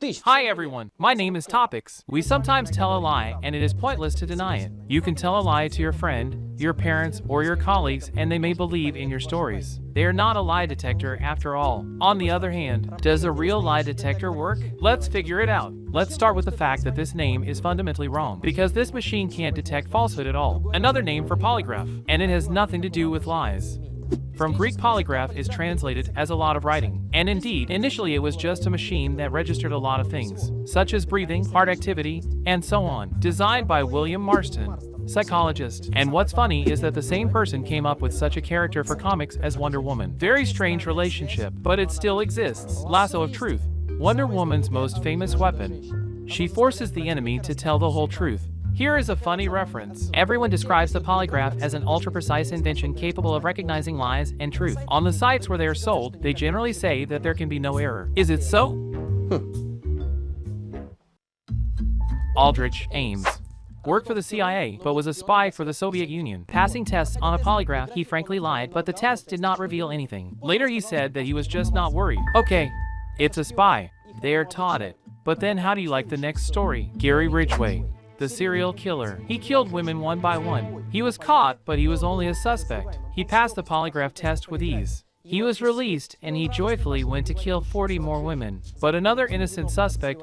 Hi everyone, my name is Topics. We sometimes tell a lie and it is pointless to deny it. You can tell a lie to your friend, your parents, or your colleagues and they may believe in your stories. They are not a lie detector after all. On the other hand, does a real lie detector work? Let's figure it out. Let's start with the fact that this name is fundamentally wrong, because this machine can't detect falsehood at all. Another name for polygraph, and it has nothing to do with lies. From Greek, polygraph is translated as a lot of writing, and indeed, initially it was just a machine that registered a lot of things, such as breathing, heart activity, and so on. Designed by William Marston, psychologist. And what's funny is that the same person came up with such a character for comics as Wonder Woman. Very strange relationship, but it still exists. Lasso of truth. Wonder Woman's most famous weapon. She forces the enemy to tell the whole truth. Here is a funny reference. Everyone describes the polygraph as an ultra-precise invention capable of recognizing lies and truth. On the sites where they are sold, they generally say that there can be no error. Is it so? Aldrich Ames worked for the CIA, but was a spy for the Soviet Union. Passing tests on a polygraph, he frankly lied, but the test did not reveal anything. Later he said that he was just not worried. Okay, it's a spy. They are taught it. But then how do you like the next story? Gary Ridgway, the serial killer. He killed women one by one. He was caught, but he was only a suspect. He passed the polygraph test with ease. He was released, and he joyfully went to kill 40 more women. But another innocent suspect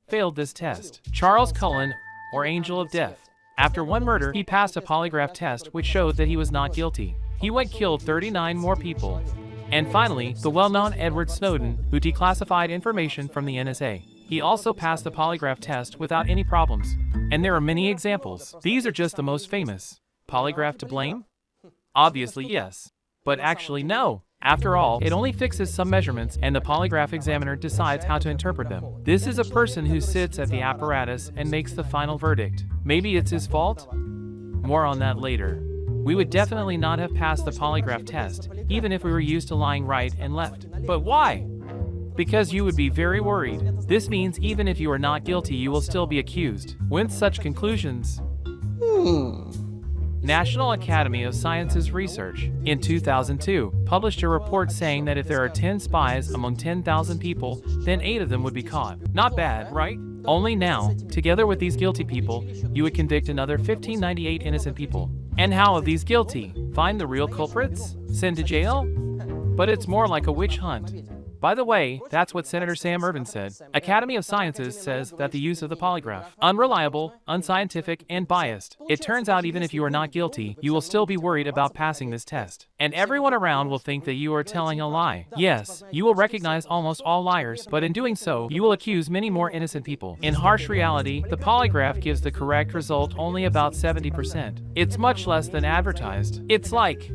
failed this test. Charles Cullen, or Angel of Death. After one murder, he passed a polygraph test which showed that he was not guilty. He went killed 39 more people. And finally, the well-known Edward Snowden, who declassified information from the NSA. He also passed the polygraph test without any problems. And there are many examples. These are just the most famous. Polygraph to blame? Obviously yes. But actually no. After all, it only fixes some measurements and the polygraph examiner decides how to interpret them. This is a person who sits at the apparatus and makes the final verdict. Maybe it's his fault? More on that later. We would definitely not have passed the polygraph test, even if we were used to lying right and left. But why? Because you would be very worried. This means even if you are not guilty, you will still be accused. With such conclusions, National Academy of Sciences Research, in 2002, published a report saying that if there are 10 spies among 10,000 people, then 8 of them would be caught. Not bad, right? Only now, together with these guilty people, you would convict another 1,598 innocent people. And how of these guilty? Find the real culprits? Send to jail? But it's more like a witch hunt. By the way, that's what Senator Sam Ervin said. Academy of Sciences says that the use of the polygraph, unreliable, unscientific, and biased. It turns out even if you are not guilty, you will still be worried about passing this test. And everyone around will think that you are telling a lie. Yes, you will recognize almost all liars, but in doing so, you will accuse many more innocent people. In harsh reality, the polygraph gives the correct result only about 70%. It's much less than advertised. It's like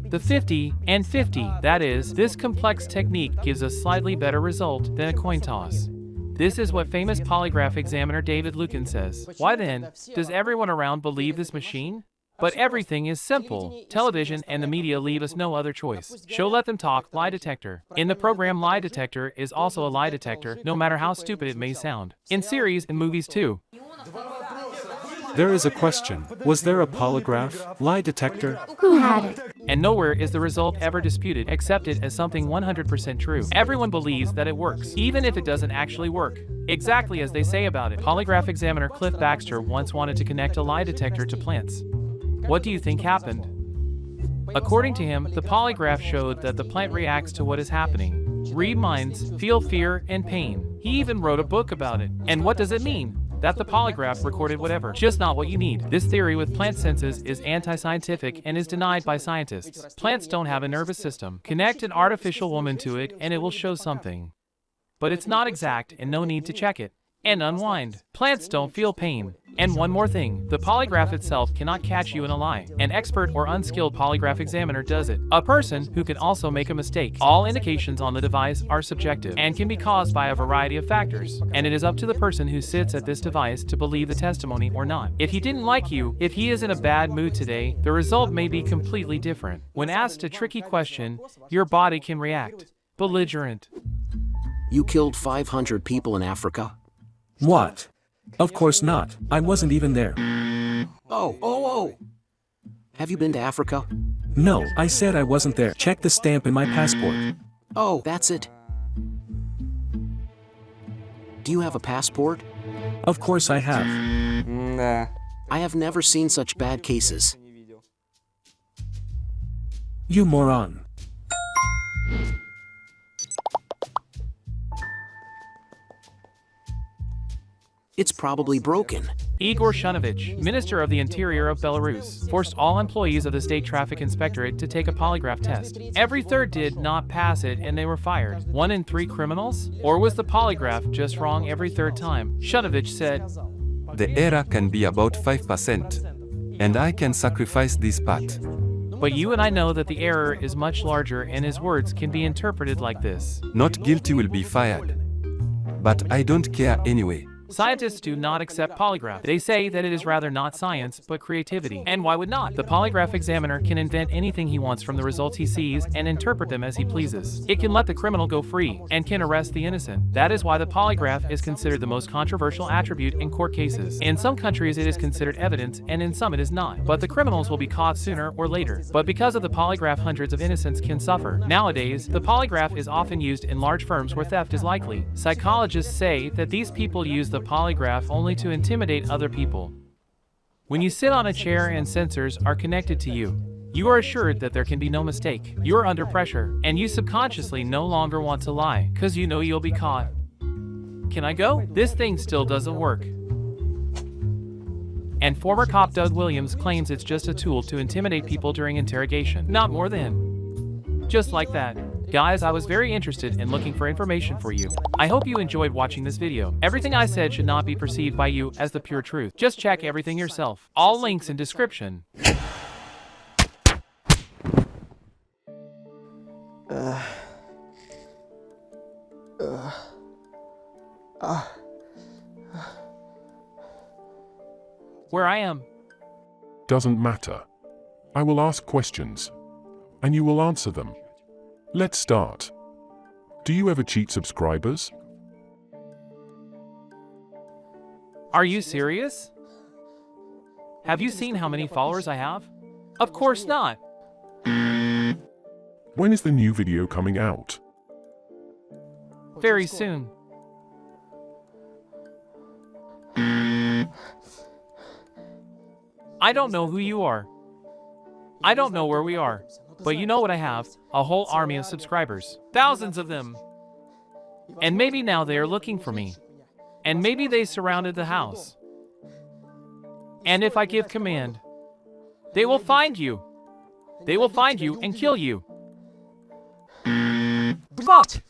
the 50 and 50, that is, this complex technique gives a slightly better result than a coin toss. This is what famous polygraph examiner David Lucan says. Why then, does everyone around believe this machine? But everything is simple. Television and the media leave us no other choice. Show Let Them Talk, lie detector. In the program, lie detector is also a lie detector, no matter how stupid it may sound. In series and movies too. There is a question. Was there a polygraph, lie detector? Who had it? And nowhere is the result ever disputed, accepted as something 100% true. Everyone believes that it works, even if it doesn't actually work. Exactly as they say about it. Polygraph examiner Cliff Baxter once wanted to connect a lie detector to plants. What do you think happened? According to him, the polygraph showed that the plant reacts to what is happening. Read minds, feel fear and pain. He even wrote a book about it. And what does it mean? That the polygraph recorded whatever, just not what you need. This theory with plant senses is anti-scientific and is denied by scientists. Plants don't have a nervous system. Connect an artificial woman to it and it will show something. But it's not exact and no need to check it. And unwind. Plants don't feel pain. And one more thing, the polygraph itself cannot catch you in a lie. An expert or unskilled polygraph examiner does it. A person who can also make a mistake. All indications on the device are subjective and can be caused by a variety of factors. And it is up to the person who sits at this device to believe the testimony or not. If he didn't like you, if he is in a bad mood today, the result may be completely different. When asked a tricky question, your body can react. Belligerent. You killed 500 people in Africa? What? Of course not. I wasn't even there. Oh. Have you been to Africa? No, I said I wasn't there. Check the stamp in my passport. Oh, that's it. Do you have a passport? Of course I have. Да. I have never seen such bad cases. You moron. It's probably broken. Igor Shunovich, Minister of the Interior of Belarus, forced all employees of the State Traffic Inspectorate to take a polygraph test. Every third did not pass it and they were fired. 1 in 3 criminals? Or was the polygraph just wrong every third time? Shunovich said, The error can be about 5%, and I can sacrifice this part. but you and I know that the error is much larger and his words can be interpreted like this. Not guilty will be fired. But I don't care anyway. Scientists do not accept polygraph. They say that it is rather not science, but creativity. And why would not? The polygraph examiner can invent anything he wants from the results he sees and interpret them as he pleases. It can let the criminal go free and can arrest the innocent. That is why the polygraph is considered the most controversial attribute in court cases. In some countries it is considered evidence and in some it is not. But the criminals will be caught sooner or later. But because of the polygraph, hundreds of innocents can suffer. Nowadays, the polygraph is often used in large firms where theft is likely. Psychologists say that these people use the polygraph only to intimidate other people. When you sit on a chair and sensors are connected to you, you are assured that there can be no mistake. You are under pressure, and you subconsciously no longer want to lie, because you know you'll be caught. Can I go? This thing still doesn't work. And former cop Doug Williams claims it's just a tool to intimidate people during interrogation. Not more than. Just like that. Guys, I was very interested in looking for information for you. I hope you enjoyed watching this video. Everything I said should not be perceived by you as the pure truth. Just check everything yourself. All links in description. Where I am. Doesn't matter. I will ask questions, and you will answer them. Let's start. Do you ever cheat subscribers? Are you serious? Have you seen how many followers I have? Of course not. When is the new video coming out? Very soon. I don't know who you are. I don't know where we are. But you know what I have? A whole army of subscribers. Thousands of them. And maybe now they are looking for me. And maybe they surrounded the house. And if I give command, they will find you. They will find you and kill you. Fuck!